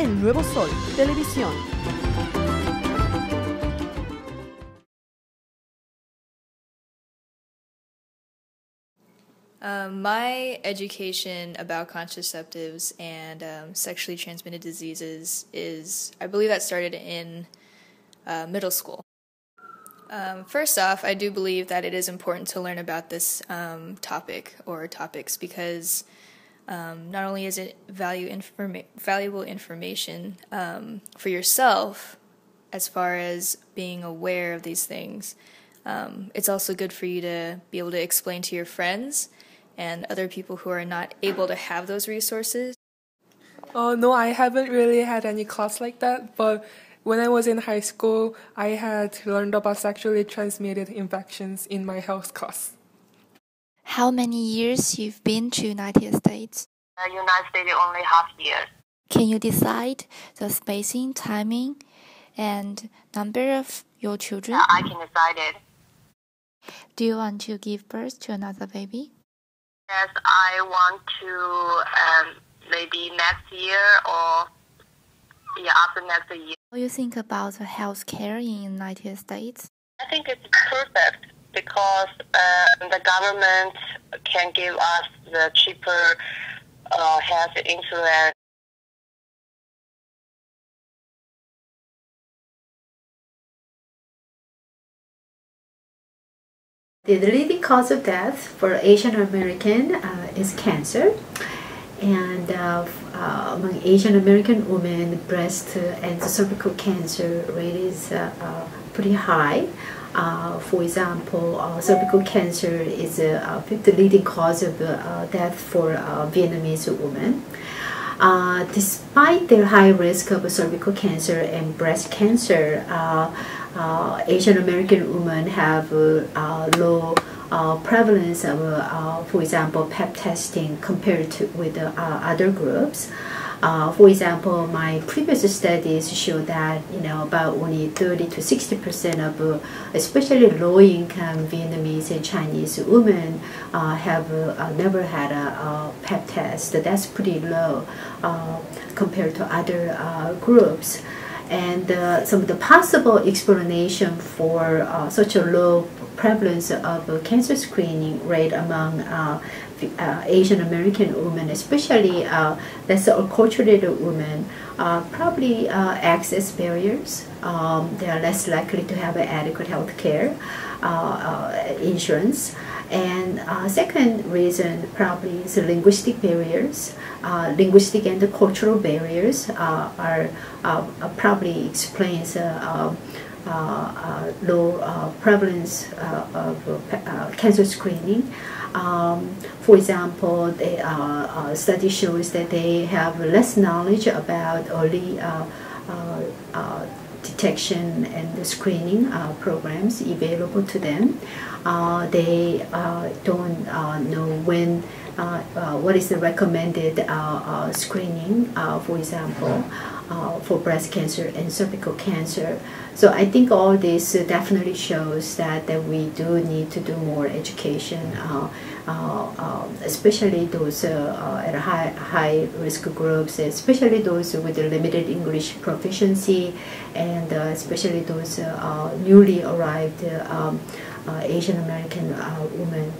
en Nuevo Sol Televisión. My education about contraceptives and sexually transmitted diseases I believe that started in middle school. First off, I do believe that it is important to learn about this topic or topics because not only is it valuable information for yourself as far as being aware of these things, it's also good for you to be able to explain to your friends and other people who are not able to have those resources. No, I haven't really had any class like that, but when I was in high school, I had learned about sexually transmitted infections in my health class. How many years you've been to United States? United States only half year. Can you decide the spacing, timing, and number of your children? I can decide it. Do you want to give birth to another baby? Yes, I want to maybe next year or after next year. What do you think about the health care in the United States? I think it's perfect because the government can give us the cheaper health insurance. The leading cause of death for Asian American is cancer, and among Asian American women, breast and cervical cancer rate is pretty high. For example, cervical cancer is the fifth leading cause of death for Vietnamese women. Despite their high risk of cervical cancer and breast cancer, Asian American women have low prevalence of, for example, PEP testing compared to with other groups. For example, my previous studies show that about only 30 to 60% of especially low-income Vietnamese and Chinese women have never had a PEP test. That's pretty low compared to other groups. And some of the possible explanation for such a low prevalence of cancer screening rate among Asian American women, especially less acculturated women, probably access barriers. They are less likely to have adequate health care insurance. And second reason probably is linguistic barriers. Linguistic and cultural barriers are probably explains low prevalence of cancer screening. For example, the study shows that they have less knowledge about early detection and screening programs available to them. They don't know when what is the recommended screening, for example, for breast cancer and cervical cancer. So I think all this definitely shows that we do need to do more education, especially those at high risk groups, especially those with limited English proficiency, and especially those newly arrived Asian American women.